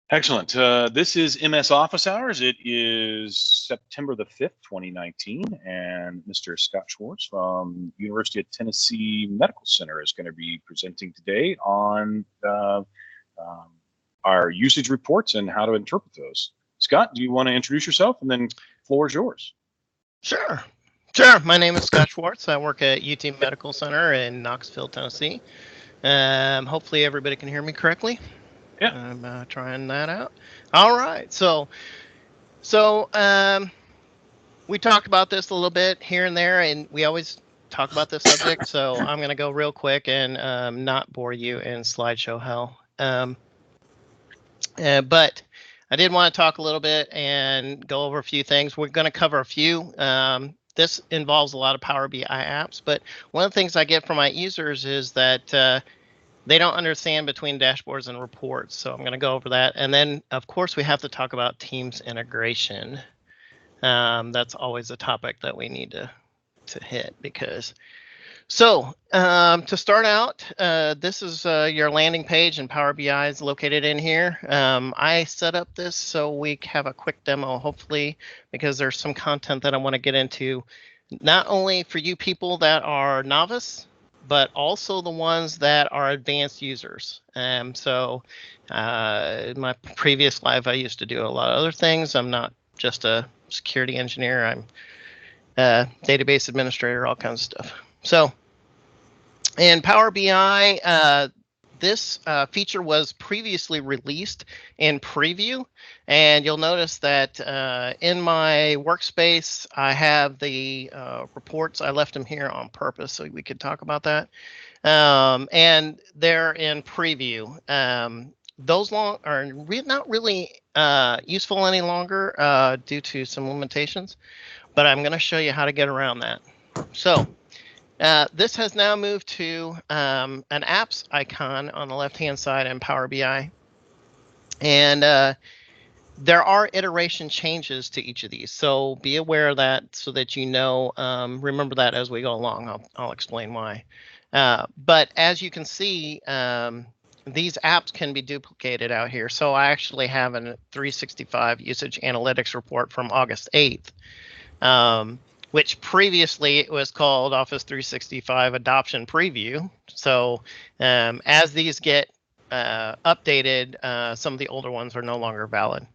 Excellent. This is MS Office Hours. It is September the 5th, 2019, and Mr. Scott Schwarze from University of Tennessee Medical Center is going to be presenting today on our usage reports and how to interpret those. Scott, do you want to introduce yourself, and then floor is yours. Sure. Sure. My name is Scott Schwarze. I work at UT Medical Center in Knoxville, Tennessee. Hopefully everybody can hear me correctly. Yeah. I'm trying that out. All right. So we talked about this a little bit here and there, and we always talk about this subject. So I'm going to go real quick and not bore you in slideshow hell. But I did want to talk a little bit and go over a few things. We're going to cover a few. This involves a lot of Power BI apps, but one of the things I get from my users is that they don't understand between dashboards and reports. So I'm going to go over that. And then, of course, we have to talk about Teams integration. That's always a topic that we need to hit because. So to start out, this is your landing page, and Power BI is located in here. I set up this so we have a quick demo, hopefully, because there's some content that I want to get into, not only for you people that are novice, but also the ones that are advanced users. So in my previous life, I used to do a lot of other things. I'm not just a security engineer. I'm a database administrator, all kinds of stuff. So in Power BI, this feature was previously released in preview, and you'll notice that in my workspace, I have the reports. I left them here on purpose so we could talk about that. And they're in preview. Those are not really useful any longer due to some limitations, but I'm going to show you how to get around that. So this has now moved to an apps icon on the left-hand side in Power BI. And there are iteration changes to each of these. So be aware of that so that you know, remember that as we go along. I'll explain why. But as you can see, these apps can be duplicated out here. So I actually have a 365 usage analytics report from August 8th. Which previously it was called Office 365 Adoption Preview. So as these get updated, some of the older ones are no longer valid.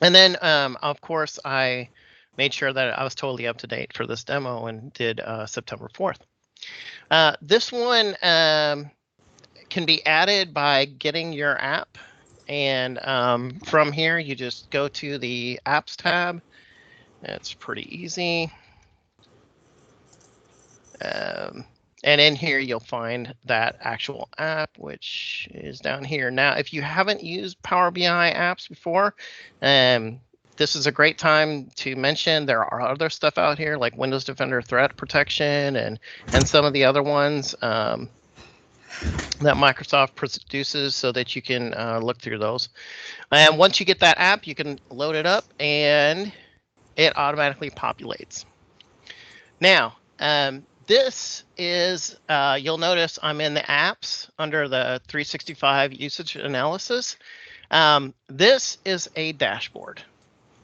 And then, of course, I made sure that I was totally up to date for this demo and did September 4th. This one can be added by getting your app. And from here, you just go to the Apps tab. It's pretty easy. And in here, you'll find that actual app, which is down here. Now, if you haven't used Power BI apps before, this is a great time to mention there are other stuff out here like Windows Defender Threat Protection and some of the other ones that Microsoft produces so that you can look through those. And once you get that app, you can load it up and it automatically populates. Now, this is, you'll notice I'm in the apps under the 365 usage analysis. This is a dashboard.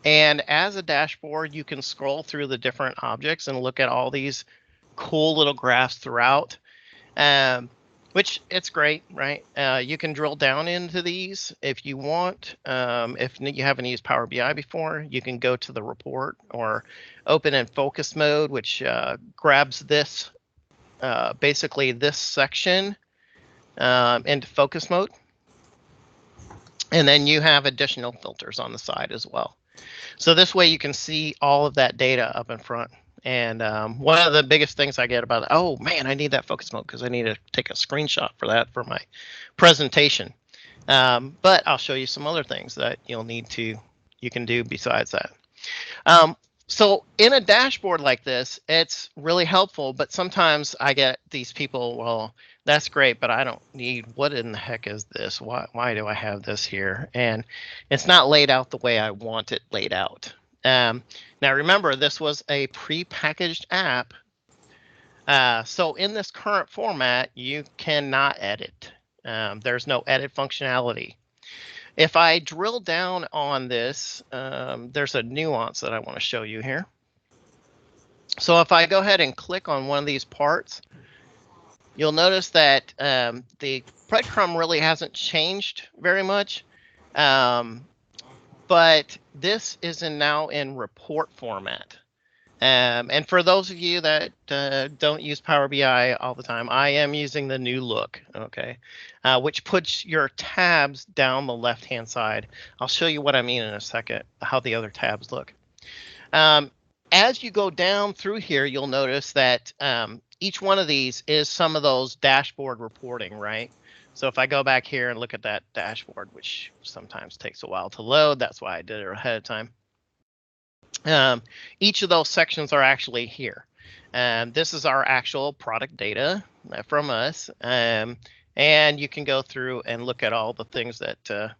And as a dashboard, you can scroll through the different objects and look at all these cool little graphs throughout. Which it's great, right? You can drill down into these if you want. If you haven't used Power BI before, you can go to the report or open in focus mode, which grabs this, basically this section into focus mode. And then you have additional filters on the side as well. So this way you can see all of that data up in front. And one of the biggest things I get about, oh man, I need that focus mode because I need to take a screenshot for that for my presentation. But I'll show you some other things that you can do besides that. So in a dashboard like this, it's really helpful, but sometimes I get these people, well, that's great, but I don't need, what in the heck is this? Why do I have this here? And it's not laid out the way I want it laid out. Now remember, this was a pre-packaged app. So in this current format, you cannot edit. There's no edit functionality. If I drill down on this, there's a nuance that I want to show you here. So if I go ahead and click on one of these parts, you'll notice that the breadcrumb really hasn't changed very much. But this is now in report format. And for those of you that don't use Power BI all the time, I am using the new look, okay, which puts your tabs down the left-hand side. I'll show you what I mean in a second, how the other tabs look. As you go down through here, you'll notice that each one of these is some of those dashboard reporting, right? So if I go back here and look at that dashboard, which sometimes takes a while to load, that's why I did it ahead of time. Each of those sections are actually here. This is our actual product data from us. And you can go through and look at all the things that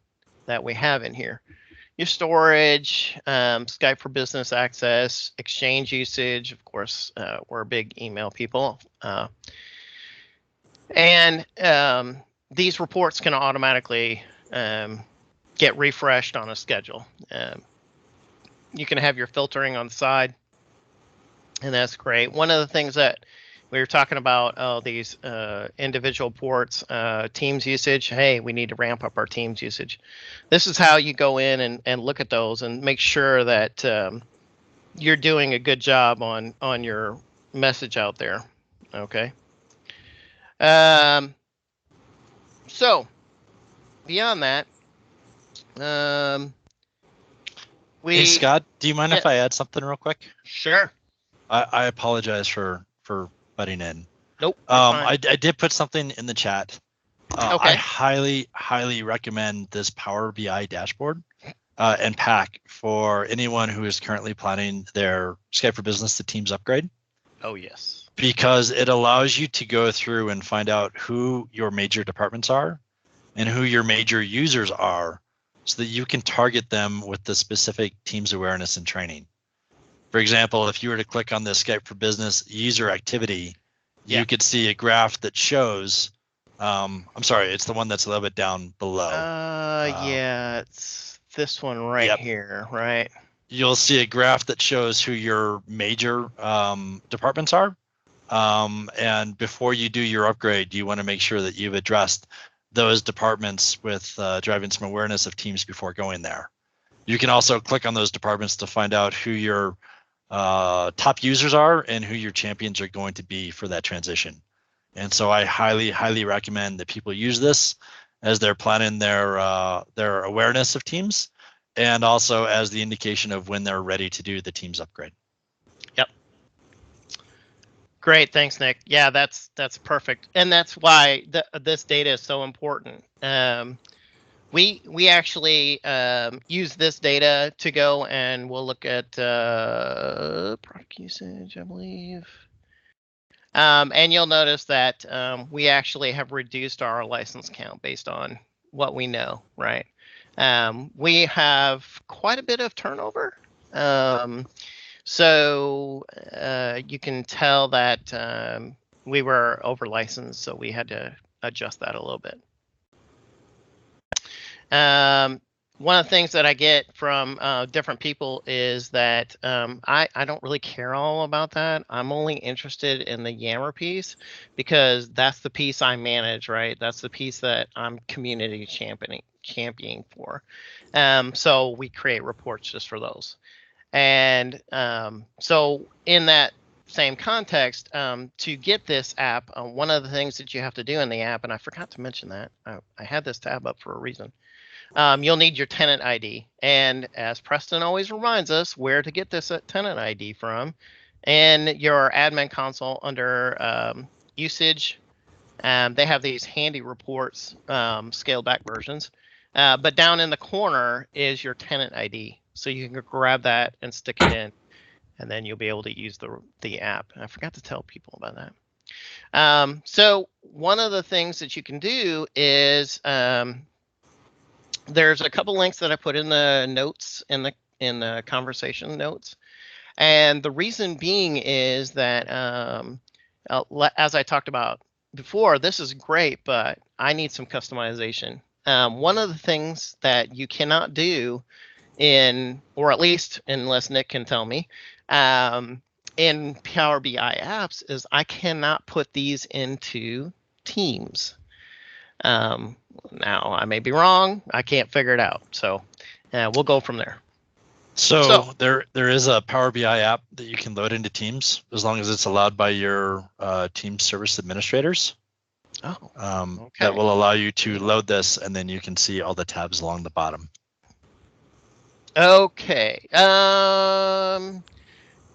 that we have in here. Your storage, Skype for business access, Exchange usage. Of course, we're big email people. And these reports can automatically get refreshed on a schedule. You can have your filtering on the side, and that's great. One of the things that we were talking about, these individual ports, Teams usage. Hey, we need to ramp up our Teams usage. This is how you go in and look at those and make sure that you're doing a good job on your message out there. Okay. So beyond that, Hey Scott, do you mind if I add something real quick? Sure. I apologize for butting in. Nope. I did put something in the chat. Okay. I highly recommend this Power BI dashboard and pack for anyone who is currently planning their Skype for Business to Teams upgrade. Oh yes. Because it allows you to go through and find out who your major departments are and who your major users are, so that you can target them with the specific Teams awareness and training. For example, if you were to click on the Skype for Business user activity, you could see a graph that shows, I'm sorry, it's the one that's a little bit down below. Yeah, it's this one right here, right? You'll see a graph that shows who your major departments are. And before you do your upgrade, you want to make sure that you've addressed those departments with driving some awareness of Teams before going there. You can also click on those departments to find out who your top users are and who your champions are going to be for that transition. And so I highly recommend that people use this as they're planning their awareness of Teams, and also as the indication of when they're ready to do the Teams upgrade. Yep. Great, thanks, Nick. Yeah, that's perfect, and that's why this data is so important. We actually use this data to go and we'll look at product usage, I believe. And you'll notice that we actually have reduced our license count based on what we know, right? We have quite a bit of turnover. So you can tell that we were over licensed, so we had to adjust that a little bit. One of the things that I get from different people is that I don't really care all about that. I'm only interested in the Yammer piece because that's the piece I manage, right? That's the piece that I'm community championing for. So we create reports just for those. And so in that same context, to get this app, one of the things that you have to do in the app, and I forgot to mention that, I had this tab up for a reason. You'll need your tenant ID. And as Preston always reminds us, where to get this tenant ID from, and your admin console under usage. They have these handy reports, scaled back versions. But down in the corner is your tenant ID. So you can grab that and stick it in, and then you'll be able to use the app. I forgot to tell people about that. So one of the things that you can do is there's a couple links that I put in the notes in the conversation notes, and the reason being is that as I talked about before, this is great, but I need some customization. one of the things that you cannot do or at least unless Nick can tell me, in Power BI apps is I cannot put these into teams. Now I may be wrong. I can't figure it out. So we'll go from there. So there is a Power BI app that you can load into Teams as long as it's allowed by your Teams service administrators. Okay. That will allow you to load this, and then you can see all the tabs along the bottom. Okay.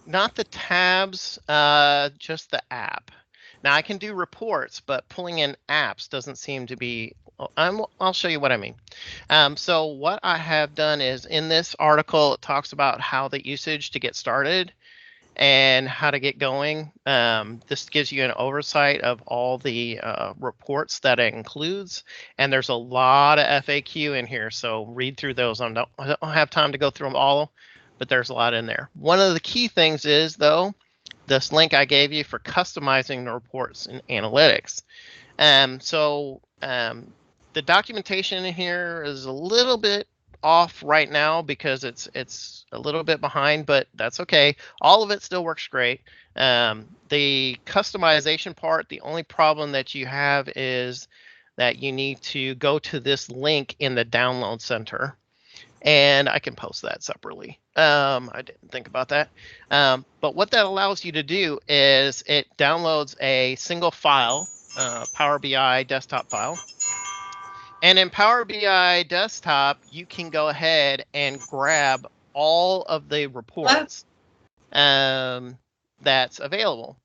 Not the tabs, just the app. Now I can do reports, but pulling in apps doesn't seem to be. I'll show you what I mean. So what I have done is in this article, it talks about how the usage to get started and how to get going. This gives you an oversight of all the reports that it includes, and there's a lot of FAQ in here. So read through those. I don't have time to go through them all, but there's a lot in there. One of the key things is though, this link I gave you for customizing the reports and analytics. The documentation in here is a little bit off right now because it's a little bit behind, but that's okay. All of it still works great. The customization part, the only problem that you have is that you need to go to this link in the download center, and I can post that separately. I didn't think about that. But what that allows you to do is it downloads a single file, Power BI desktop file. And in Power BI desktop, you can go ahead and grab all of the reports that's available.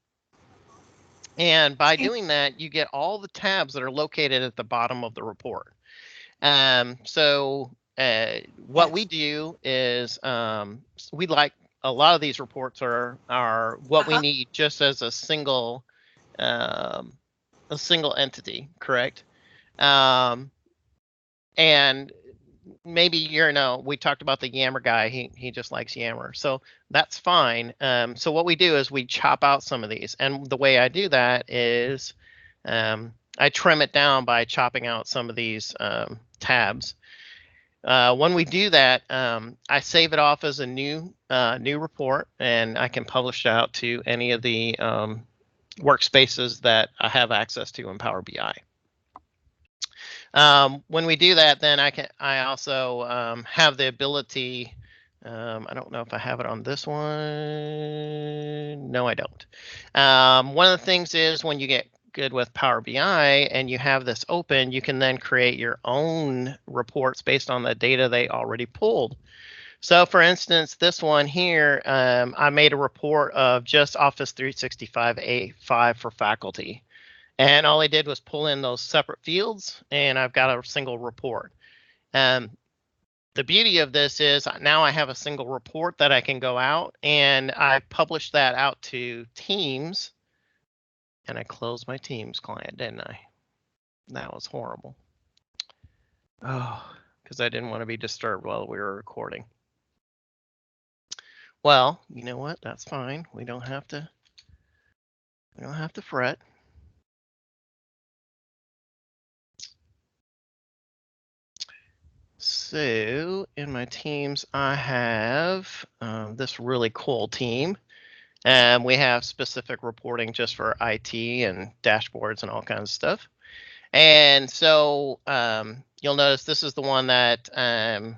And by doing that, you get all the tabs that are located at the bottom of the report. What we do is we like a lot of these reports are what we need just as a single entity, correct? And maybe we talked about the Yammer guy. He just likes Yammer, so that's fine. So what we do is we chop out some of these, and the way I do that is I trim it down by chopping out some of these tabs. When we do that, I save it off as a new report, and I can publish it out to any of the workspaces that I have access to in Power BI. When we do that, then I also have the ability. I don't know if I have it on this one. No, I don't. One of the things is when you get good with Power BI and you have this open, you can then create your own reports based on the data they already pulled. So for instance, this one here, I made a report of just Office 365 A5 for faculty. And all I did was pull in those separate fields, and I've got a single report. The beauty of this is now I have a single report that I can go out, and I published that out to Teams. And I closed my Teams client, didn't I? That was horrible. Oh, because I didn't want to be disturbed while we were recording. Well, you know what? That's fine. We don't have to fret. So in my teams, I have this really cool team. And we have specific reporting just for IT and dashboards and all kinds of stuff. And so you'll notice this is the one that that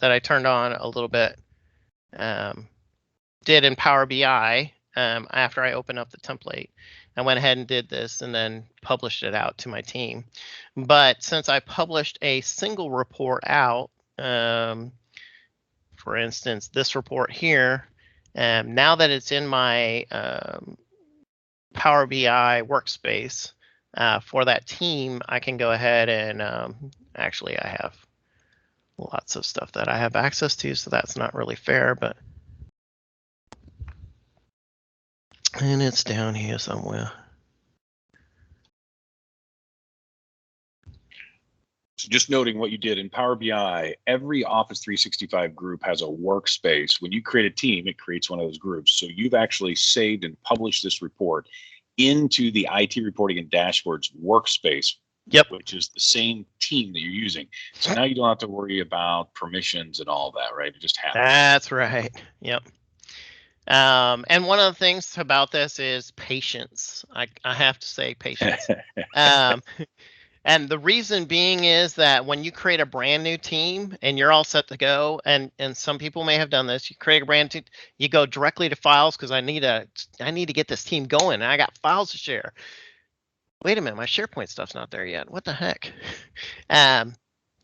I turned on a little bit, did in Power BI after I opened up the template. I went ahead and did this and then published it out to my team. But since I published a single report out, for instance, this report here, now that it's in my Power BI workspace for that team, I can go ahead and actually I have lots of stuff that I have access to, so that's not really fair, but and it's down here somewhere. So just noting what you did in Power BI, every Office 365 group has a workspace. When you create a team, it creates one of those groups. So you've actually saved and published this report into the IT reporting and dashboards workspace Yep. which is the same team that you're using. So now you don't have to worry about permissions and all that, right? It just happens. That's right. Yep. And one of the things about this is patience. I have to say patience. And the reason being is that when you create a brand new team and you're all set to go, and some people may have done this, you create a brand new, you go directly to files because I need to get this team going. And I got files to share. Wait a minute, my SharePoint stuff's not there yet. What the heck?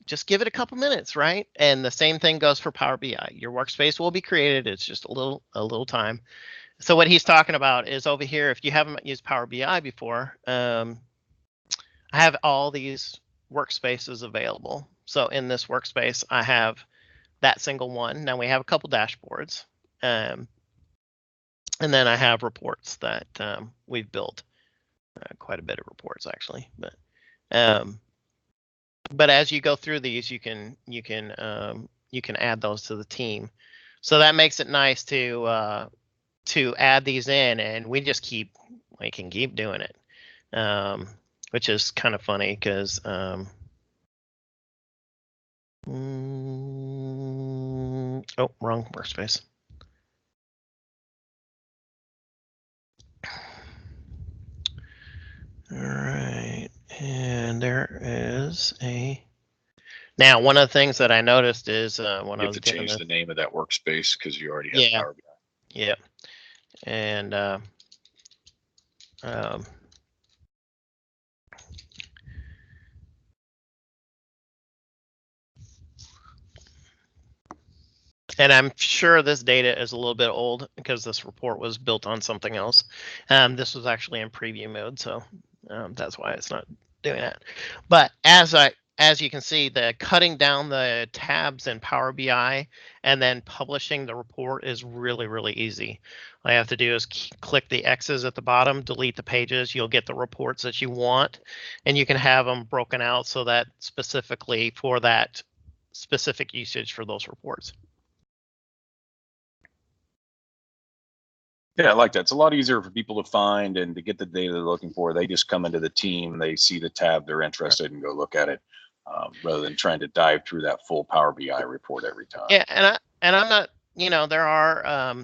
Just give it a couple minutes, right? And the same thing goes for Power BI. Your workspace will be created. It's just a little time. So what he's talking about is over here. If you haven't used Power BI before, I have all these workspaces available. So in this workspace, I have that single one. Now we have a couple dashboards, and then I have reports that we've built. Quite a bit of reports actually, but as you go through these, you can add those to the team. So that makes it nice to add these in, and we can keep doing it. Which is kind of funny because oh, wrong workspace. All right, and there is now one of the things that I noticed is when I was to change the name of that workspace because you already have Power BI. Yeah, and and I'm sure this data is a little bit old because this report was built on something else. This was actually in preview mode, so that's why it's not doing that. But as you can see, the cutting down the tabs in Power BI and then publishing the report is really, really easy. All I have to do is click the X's at the bottom, delete the pages. You'll get the reports that you want, and you can have them broken out so that specifically for that specific usage for those reports. Yeah, I like that. It's a lot easier for people to find and to get the data they're looking for. They just come into the team, they see the tab they're interested in, go look at it, rather than trying to dive through that full Power BI report every time. Yeah, and I'm not, there are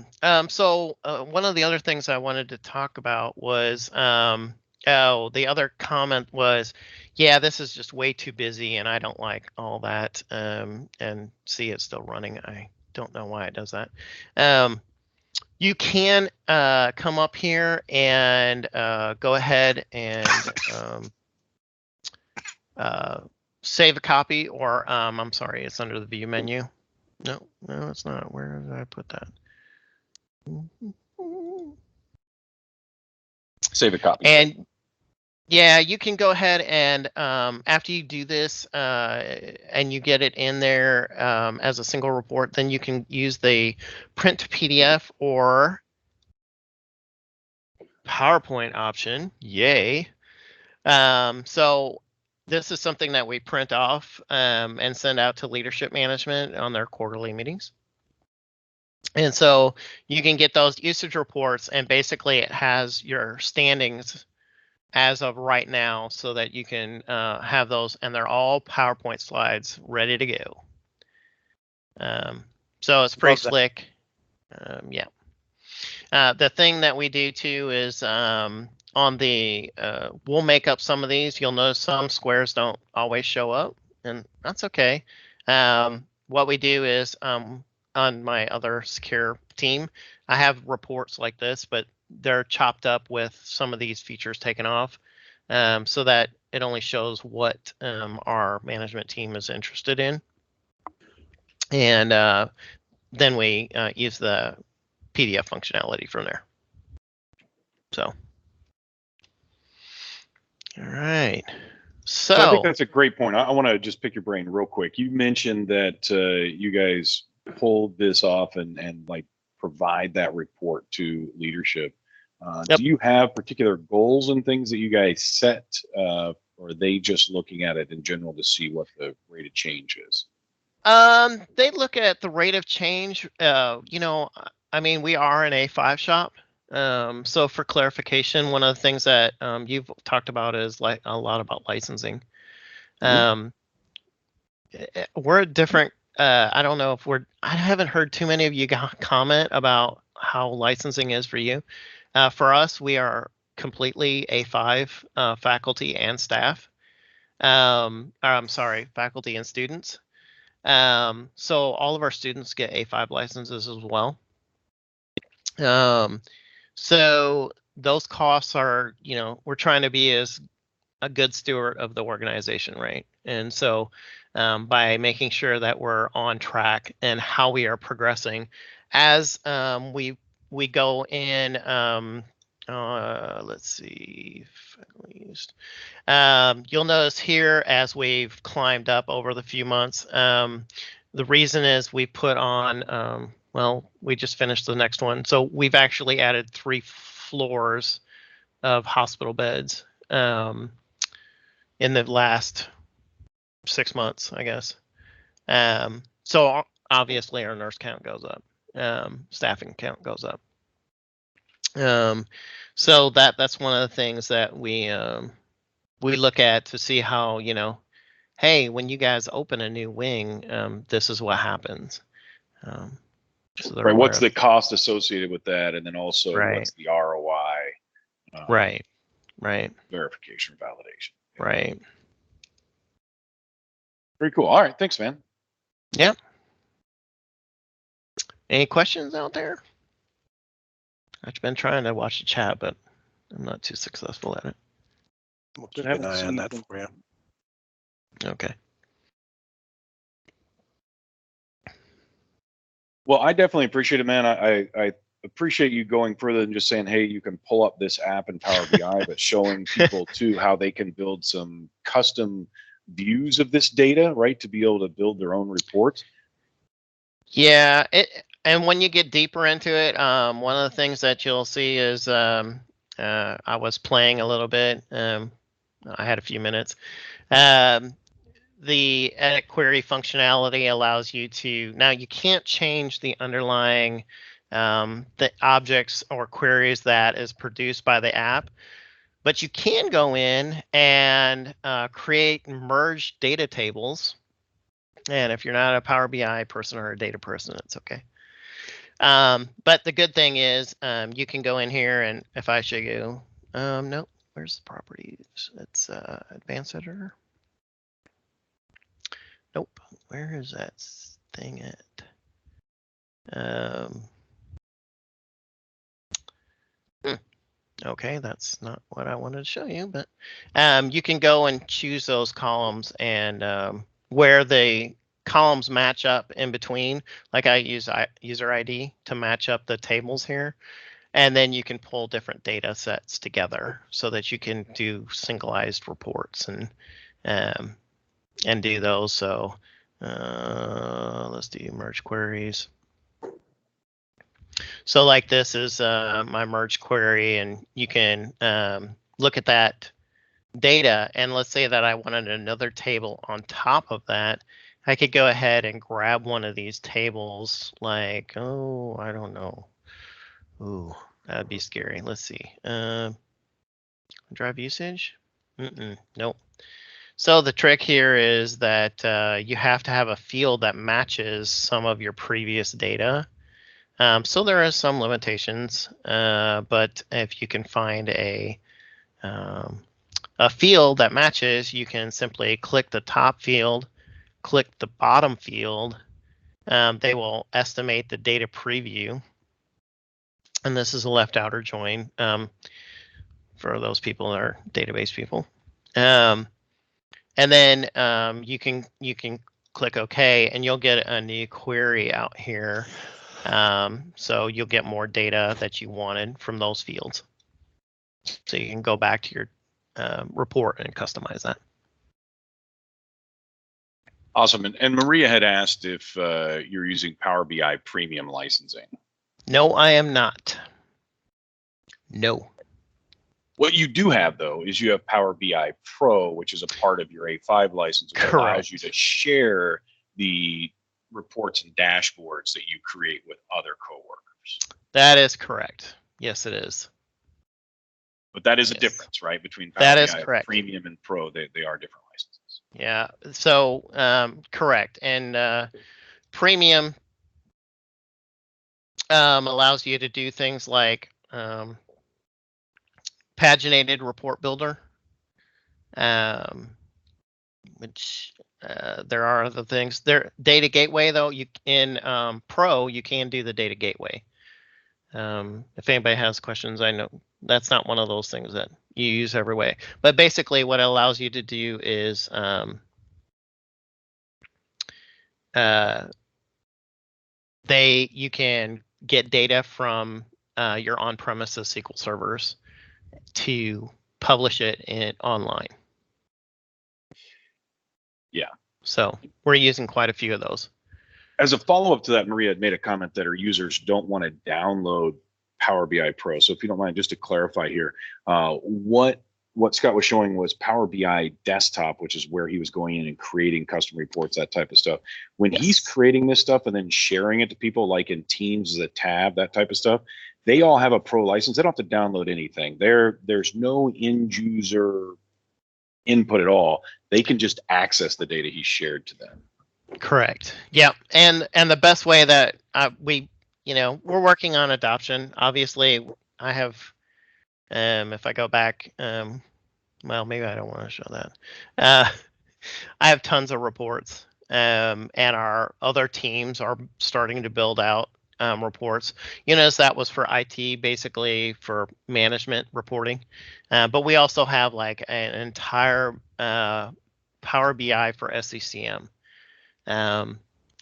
so one of the other things I wanted to talk about was the other comment was, yeah, this is just way too busy and I don't like all that. And see, it's still running. I don't know why it does that. You can come up here and go ahead and save a copy, or I'm sorry, it's under the view menu. No, it's not. Where did I put that? Save a copy. And yeah, you can go ahead and after you do this and you get it in there as a single report, then you can use the print to PDF or PowerPoint option. Yay. So this is something that we print off and send out to leadership management on their quarterly meetings. And so you can get those usage reports, and basically it has your standings as of right now so that you can have those, and they're all PowerPoint slides ready to go. So it's pretty slick. Yeah. The thing that we do too is on the, we'll make up some of these. You'll notice some squares don't always show up, and that's okay. What we do is on my other secure team, I have reports like this, but they're chopped up with some of these features taken off so that it only shows what our management team is interested in. And then we use the PDF functionality from there. So, all right. So I think that's a great point. I want to just pick your brain real quick. You mentioned that you guys pulled this off and like provide that report to leadership. Yep. Do you have particular goals and things that you guys set, or are they just looking at it in general to see what the rate of change is? They look at the rate of change. I mean, we are an A5 shop. So for clarification, one of the things that you've talked about is like a lot about licensing. We're different. I don't know if I haven't heard too many of you comment about how licensing is for you. For us, we are completely A5 faculty and staff. I'm sorry, faculty and students. So all of our students get A5 licenses as well. So those costs are, we're trying to be as a good steward of the organization, right? And so by making sure that we're on track and how we are progressing as we go in, let's see, you'll notice here as we've climbed up over the few months, the reason is we put on, well, we just finished the next one. So we've actually added 3 floors of hospital beds in the last 6 months, I guess. So obviously our nurse count goes up, staffing count goes up. So that's one of the things that we look at to see how, hey, when you guys open a new wing, this is what happens. So right. What's the cost associated with that, and then also what's the ROI? Right. Verification, validation. Right. Very cool. All right. Thanks, man. Yep. Any questions out there? I've been trying to watch the chat, but I'm not too successful at it. We'll keep an eye on that for you. Okay. Well, I definitely appreciate it, man. I appreciate you going further than just saying, hey, you can pull up this app in Power BI, but showing people too how they can build some custom views of this data, right, to be able to build their own reports. Yeah, and when you get deeper into it, one of the things that you'll see is I was playing a little bit. I had a few minutes. The edit query functionality allows you to, now you can't change the underlying the objects or queries that is produced by the app, but you can go in and create merged data tables. And if you're not a Power BI person or a data person, it's okay. But the good thing is you can go in here, and if I show you, no, where's the properties? It's advanced editor. Nope. Where is that thing at? Okay, that's not what I wanted to show you, but you can go and choose those columns, and where the columns match up in between, like I use user ID to match up the tables here, and then you can pull different data sets together so that you can do singleized reports and do those. So let's do merge queries. So like this is my merge query, and you can look at that data, and let's say that I wanted another table on top of that. I could go ahead and grab one of these tables, like, oh, I don't know. Ooh, that'd be scary. Let's see. Drive usage? Nope. So the trick here is that you have to have a field that matches some of your previous data. So there are some limitations, but if you can find a field that matches, you can simply click the top field, click the bottom field. They will estimate the data preview. And this is a left outer join for those people that are database people. And then you can click OK, and you'll get a new query out here. So you'll get more data that you wanted from those fields. So you can go back to your report and customize that. Awesome. And Maria had asked if you're using Power BI premium licensing. No, I am not. No. What you do have, though, is you have Power BI Pro, which is a part of your A5 license, which allows you to share the reports and dashboards that you create with other coworkers. That is correct. Yes, it is. But that is a difference, right? Between Power BI correct. Premium and Pro, they are different licenses. Yeah. So correct. And premium allows you to do things like paginated report builder, which there are other things. There data gateway though, you in Pro you can do the data gateway. If anybody has questions, I know that's not one of those things that you use every way. But basically, what it allows you to do is you can get data from your on-premises SQL servers to publish it online. Yeah. So we're using quite a few of those. As a follow-up to that, Maria had made a comment that her users don't want to download Power BI Pro. So if you don't mind, just to clarify here, what Scott was showing was Power BI Desktop, which is where he was going in and creating custom reports, that type of stuff. When he's creating this stuff and then sharing it to people, like in Teams as a tab, that type of stuff, they all have a Pro license. They don't have to download anything. There's no end user input at all. They can just access the data he shared to them. Correct. Yeah, and the best way that we're working on adoption. Obviously, I have. If I go back, well, maybe I don't want to show that. I have tons of reports, and our other teams are starting to build out reports. You notice that was for IT, basically for management reporting, but we also have like an entire Power BI for SCCM. A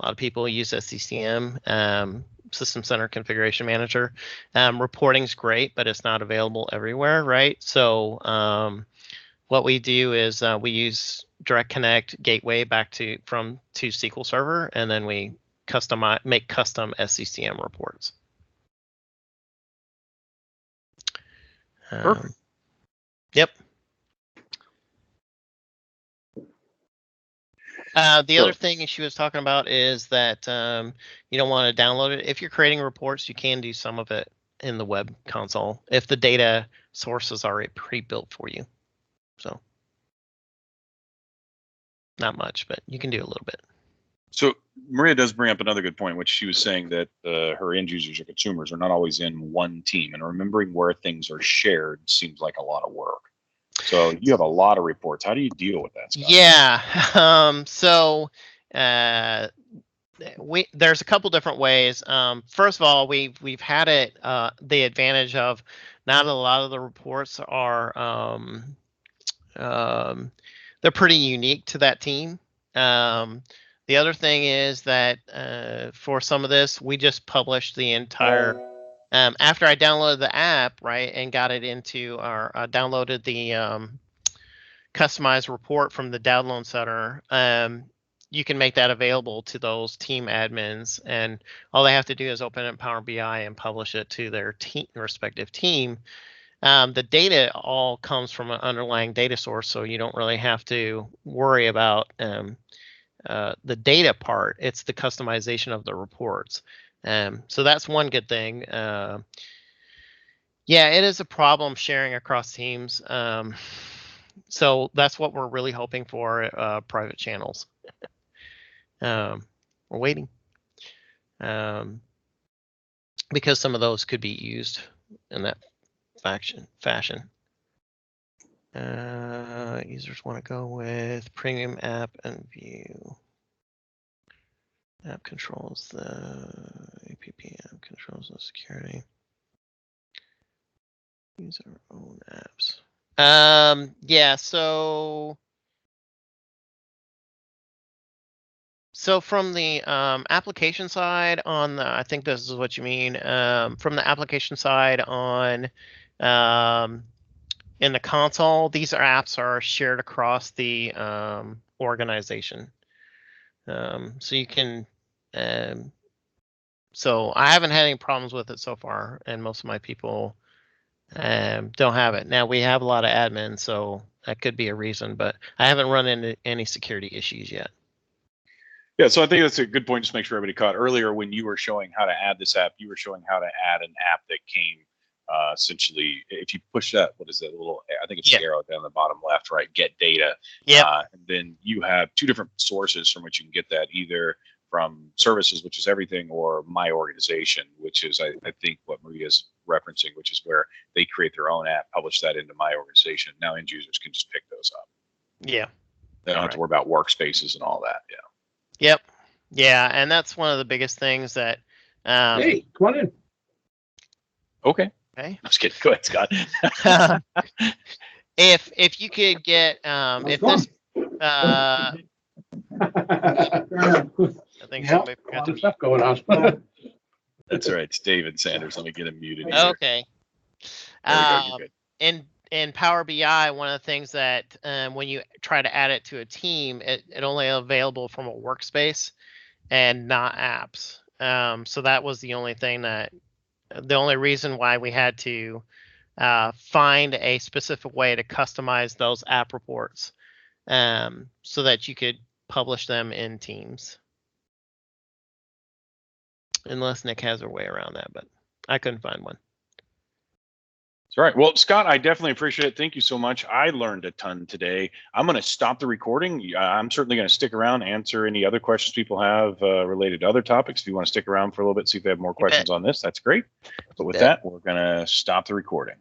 lot of people use SCCM, System Center Configuration Manager. Reporting's great, but it's not available everywhere, right? So what we do is we use Direct Connect Gateway back to SQL Server, and then we make custom SCCM reports. Perfect. Yep. The other thing she was talking about is that you don't want to download it. If you're creating reports, you can do some of it in the web console if the data source is already pre-built for you. So not much, but you can do a little bit. So Maria does bring up another good point, which she was saying that her end users or consumers are not always in one team, and remembering where things are shared seems like a lot of work. So you have a lot of reports. How do you deal with that, Scott? Yeah. So there's a couple different ways. First of all, we've had it the advantage of not a lot of the reports are they're pretty unique to that team. The other thing is that for some of this, we just published the entire. After I downloaded the app, right, and got it into our downloaded the customized report from the download center, you can make that available to those team admins, and all they have to do is open up Power BI and publish it to their respective team. The data all comes from an underlying data source, so you don't really have to worry about the data part. It's the customization of the reports. So that's one good thing. Yeah, it is a problem sharing across teams. So that's what we're really hoping for, private channels. We're waiting because some of those could be used in that fashion. Users want to go with premium app and view. App controls the app controls the security. Use our own apps. Yeah, so from the application side on I think this is what you mean. From the application side on in the console, these apps are shared across the organization. So you can so I haven't had any problems with it so far, and most of my people don't have it. Now we have a lot of admins, so that could be a reason, but I haven't run into any security issues yet. Yeah, so I think that's a good point. Just to make sure everybody caught earlier when you were showing how to add this app, you were showing how to add an app that came essentially, if you push that, what is that little? I think it's Yeah. the arrow down the bottom left, right? Get data. Yeah. And then you have two different sources from which you can get that, either from services, which is everything, or my organization, which is I think what Maria's referencing, which is where they create their own app, publish that into my organization. Now end users can just pick those up. Yeah. They don't have to worry about workspaces and all that. Yeah. Yep. Yeah, and that's one of the biggest things that. Hey, come on in. Okay. Okay. I'm just kidding. Go ahead, Scott. If you could get if this I think somebody forgot to mute. Stuff going on. That's all right. It's David Sanders. Let me get him muted here. Okay. There we go. You're good. In Power BI, one of the things that when you try to add it to a team, it only available from a workspace and not apps. So that was the only thing the only reason why we had to find a specific way to customize those app reports so that you could publish them in Teams. Unless Nick has a way around that, but I couldn't find one. That's right. Well, Scott, I definitely appreciate it. Thank you so much. I learned a ton today. I'm going to stop the recording. I'm certainly going to stick around, answer any other questions people have related to other topics. If you want to stick around for a little bit, see if they have more questions on this, that's great. But with that, we're going to stop the recording.